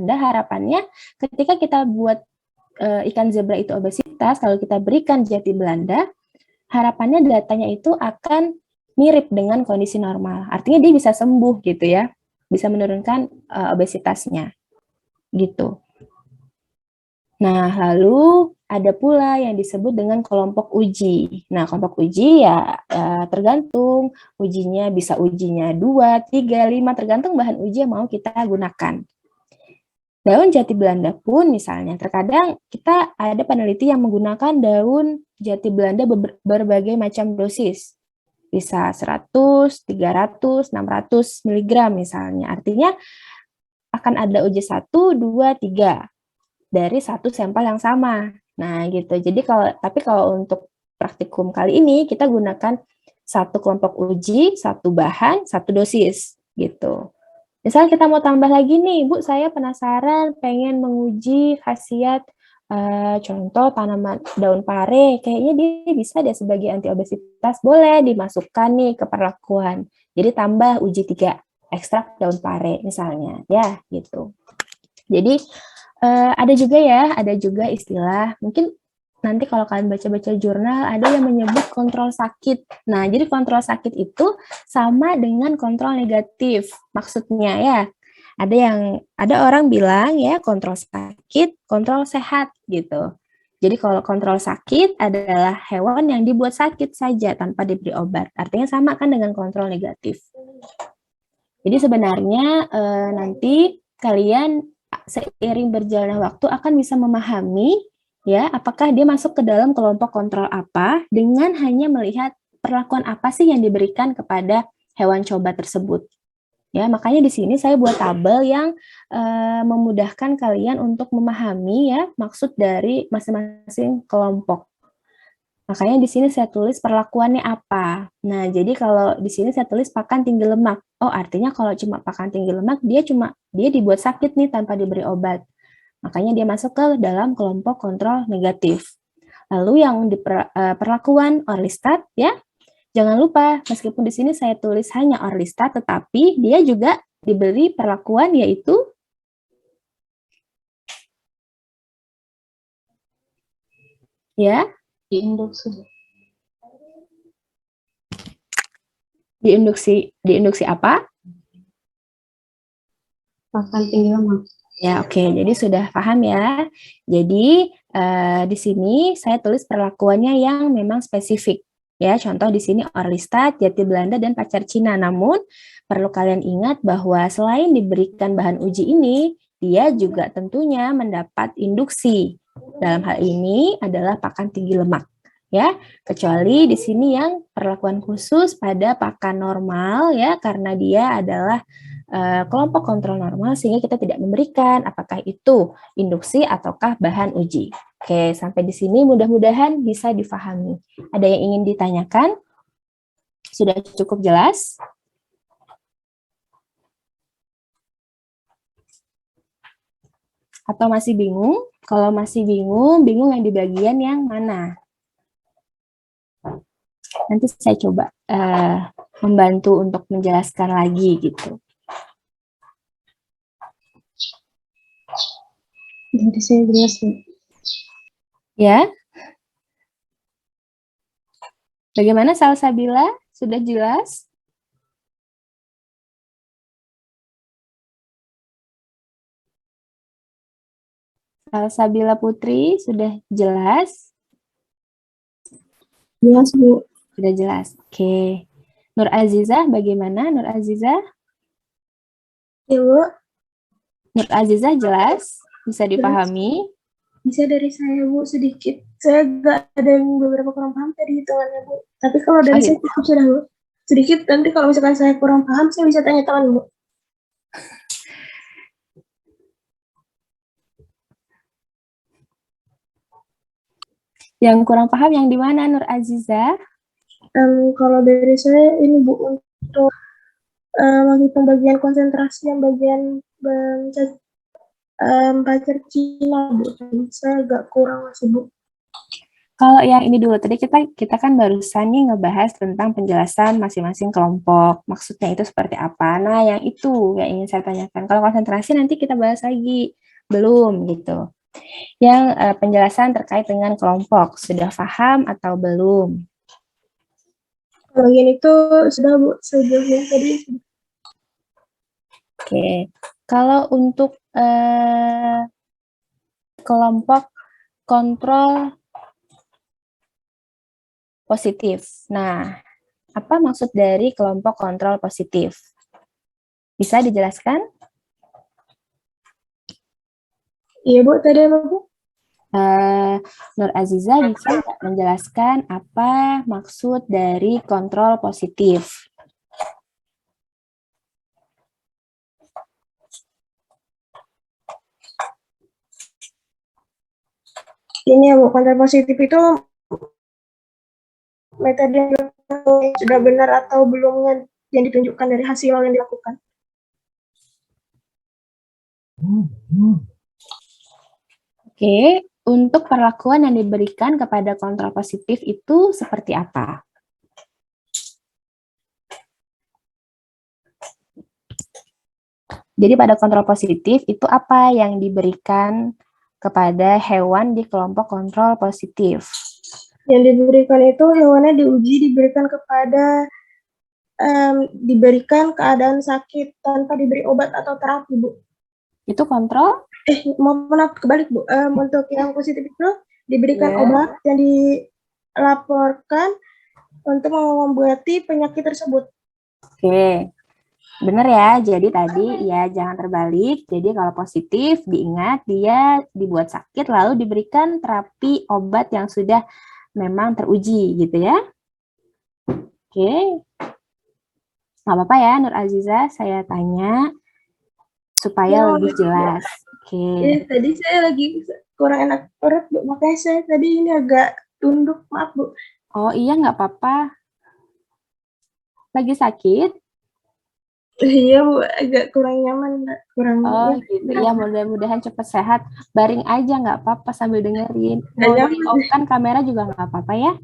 Belanda, harapannya ketika kita buat ikan zebra itu obesitas, kalau kita berikan jati Belanda, harapannya datanya itu akan mirip dengan kondisi normal. Artinya dia bisa sembuh gitu ya, bisa menurunkan obesitasnya gitu. Nah, lalu ada pula yang disebut dengan kelompok uji. Nah, kelompok uji ya tergantung ujinya, bisa ujinya 2, 3, 5, tergantung bahan uji yang mau kita gunakan. Daun jati Belanda pun misalnya, terkadang kita ada peneliti yang menggunakan daun jati Belanda berbagai macam dosis. Bisa 100, 300, 600 mg misalnya. Artinya akan ada uji 1, 2, 3 dari satu sampel yang sama. Nah, gitu. Jadi kalau untuk praktikum kali ini kita gunakan satu kelompok uji, satu bahan, satu dosis gitu. Misalnya kita mau tambah lagi nih, Bu, saya penasaran pengen menguji khasiat contoh tanaman daun pare, kayaknya dia bisa deh sebagai anti obesitas, boleh dimasukkan nih ke perlakuan. Jadi tambah uji 3 ekstrak daun pare misalnya, ya gitu. Jadi ada juga istilah, mungkin nanti kalau kalian baca-baca jurnal, ada yang menyebut kontrol sakit. Nah, jadi kontrol sakit itu sama dengan kontrol negatif, maksudnya ya. Ada orang bilang ya kontrol sakit, kontrol sehat gitu. Jadi kalau kontrol sakit adalah hewan yang dibuat sakit saja tanpa diberi obat. Artinya sama kan dengan kontrol negatif. Jadi sebenarnya nanti kalian seiring berjalannya waktu akan bisa memahami ya apakah dia masuk ke dalam kelompok kontrol apa dengan hanya melihat perlakuan apa sih yang diberikan kepada hewan coba tersebut. Ya, makanya di sini saya buat tabel yang memudahkan kalian untuk memahami ya maksud dari masing-masing kelompok. Makanya di sini saya tulis perlakuannya apa. Nah, jadi kalau di sini saya tulis pakan tinggi lemak. Oh, artinya kalau cuma pakan tinggi lemak, dia dibuat sakit nih tanpa diberi obat. Makanya dia masuk ke dalam kelompok kontrol negatif. Lalu yang di perlakuan Orlistat ya, jangan lupa meskipun di sini saya tulis hanya Orlistat, tetapi dia juga diberi perlakuan yaitu ya diinduksi apa? Pakan tinggi lemak. Ya, oke. Jadi sudah paham ya. Jadi di sini saya tulis perlakuannya yang memang spesifik. Ya, contoh di sini Orlistat, jati Belanda, dan pacar Cina. Namun perlu kalian ingat bahwa selain diberikan bahan uji ini, dia juga tentunya mendapat induksi. Dalam hal ini adalah pakan tinggi lemak. Ya, kecuali di sini yang perlakuan khusus pada pakan normal ya, karena dia adalah kelompok kontrol normal sehingga kita tidak memberikan apakah itu induksi ataukah bahan uji. Oke, sampai di sini mudah-mudahan bisa difahami. Ada yang ingin ditanyakan? Sudah cukup jelas? Atau masih bingung? Kalau masih bingung, bingung yang di bagian yang mana? Nanti saya coba membantu untuk menjelaskan lagi gitu. Jadi saya jelas Ya. Bagaimana Salsabila? Sudah jelas? Salsabila Putri, sudah jelas? Jelas, Bu. Sudah jelas. Oke. Nur Azizah, bagaimana Nur Azizah? Ya, Bu. Nur Azizah jelas? Bisa dipahami? Bisa dari saya, Bu, sedikit. Saya nggak ada yang beberapa kurang paham tadi hitungannya, Bu. Tapi kalau dari saya cukup sudah, Bu. Sedikit, nanti kalau misalkan saya kurang paham, saya bisa tanya teman, Bu. Yang kurang paham yang di mana Nur Azizah? Kalau dari saya ini, Bu, untuk bagi pembagian konsentrasi yang bagian pacar Cina, Bu. Saya agak kurang masih, Bu. Kalau yang ini dulu, tadi kita kan barusan nih ngebahas tentang penjelasan masing-masing kelompok. Maksudnya itu seperti apa? Nah, yang itu yang ingin saya tanyakan. Kalau konsentrasi nanti kita bahas lagi. Belum gitu. Yang penjelasan terkait dengan kelompok, sudah paham atau belum? Kalau yang itu sudah Bu, sejauh yang tadi. Oke. Kalau untuk kelompok kontrol positif. Nah, apa maksud dari kelompok kontrol positif? Bisa dijelaskan? Iya Bu, tadi apa Bu? Nur Aziza bisa nggak menjelaskan apa maksud dari kontrol positif? Ini ya Bu, konten positif itu metode yang sudah benar atau belumnya yang ditunjukkan dari hasil yang dilakukan. Oke, untuk perlakuan yang diberikan kepada kontrol positif itu seperti apa? Jadi pada kontrol positif itu apa yang diberikan kepada hewan di kelompok kontrol positif? Yang diberikan itu hewannya diuji diberikan kepada diberikan keadaan sakit tanpa diberi obat atau terapi Bu. Itu kontrol? Maaf kebalik Bu. Untuk yang positif itu diberikan Ya. obat yang dilaporkan untuk mengobati penyakit tersebut. Oke, benar ya. Jadi tadi ya jangan terbalik. Jadi kalau positif diingat dia dibuat sakit lalu diberikan terapi obat yang sudah memang teruji gitu ya. Oke. Nggak apa-apa ya Nur Aziza, saya tanya supaya Ya, lebih jelas. Oke. ya, tadi saya lagi kurang enak perut Bu, makanya saya tadi ini agak tunduk, maaf Bu. Oh iya nggak apa-apa. Lagi sakit? Iya Bu, agak kurang nyaman, kurang Oh ya, gitu. Ya mudah-mudahan cepat sehat. Baring aja nggak apa-apa sambil dengerin. nggak Mau di nyaman. off kan kamera juga nggak apa-apa ya.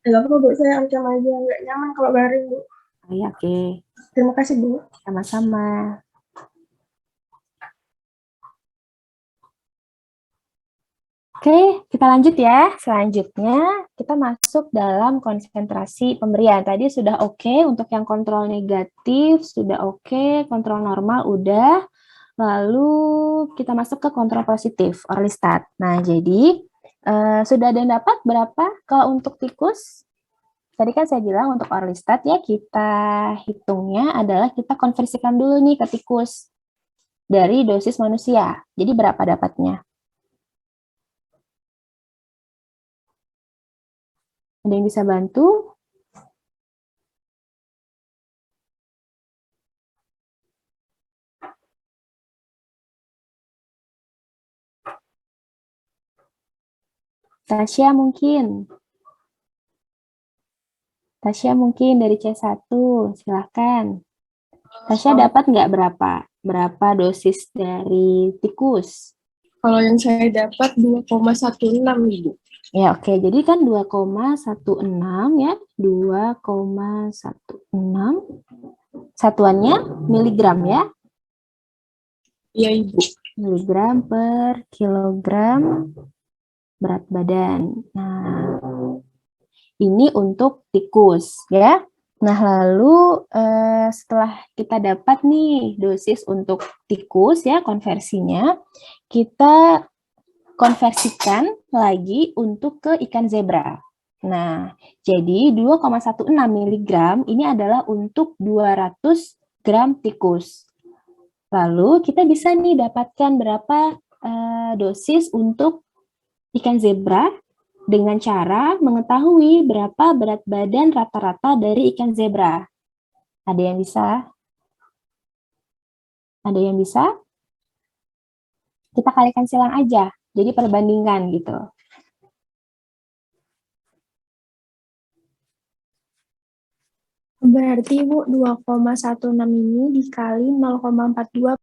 Nggak apa Bu, saya ancam aja, nggak nyaman kalau baring Bu. Oh iya oke. Terima kasih Bu. Sama-sama. Oke, kita lanjut ya. Selanjutnya, kita masuk dalam konsentrasi pemberian. Tadi sudah oke untuk yang kontrol negatif, sudah oke, kontrol normal udah. Lalu kita masuk ke kontrol positif, Orlistat. Nah, jadi sudah ada yang dapat berapa kalau untuk tikus? Tadi kan saya bilang untuk Orlistat ya, kita hitungnya adalah kita konversikan dulu nih ke tikus dari dosis manusia. Jadi berapa dapatnya? Ada yang bisa bantu? Tasya mungkin. Tasya mungkin dari C1, silahkan. Tasya dapat nggak berapa? Berapa dosis dari tikus? Kalau yang saya dapat 2,16 Ibu. Ya oke, jadi kan 2,16 ya, 2,16. Satuannya miligram ya? Iya Ibu. Miligram per kilogram berat badan. Nah, ini untuk tikus ya. Nah, lalu setelah kita dapat nih dosis untuk tikus ya, konversinya, kita konversikan lagi untuk ke ikan zebra. Nah, jadi 2,16 mg ini adalah untuk 200 gram tikus. Lalu kita bisa nih dapatkan berapa dosis untuk ikan zebra dengan cara mengetahui berapa berat badan rata-rata dari ikan zebra. Ada yang bisa? Ada yang bisa? Kita kalikan silang aja. Jadi perbandingan gitu. Berarti Bu 2,16 ini dikali 0,42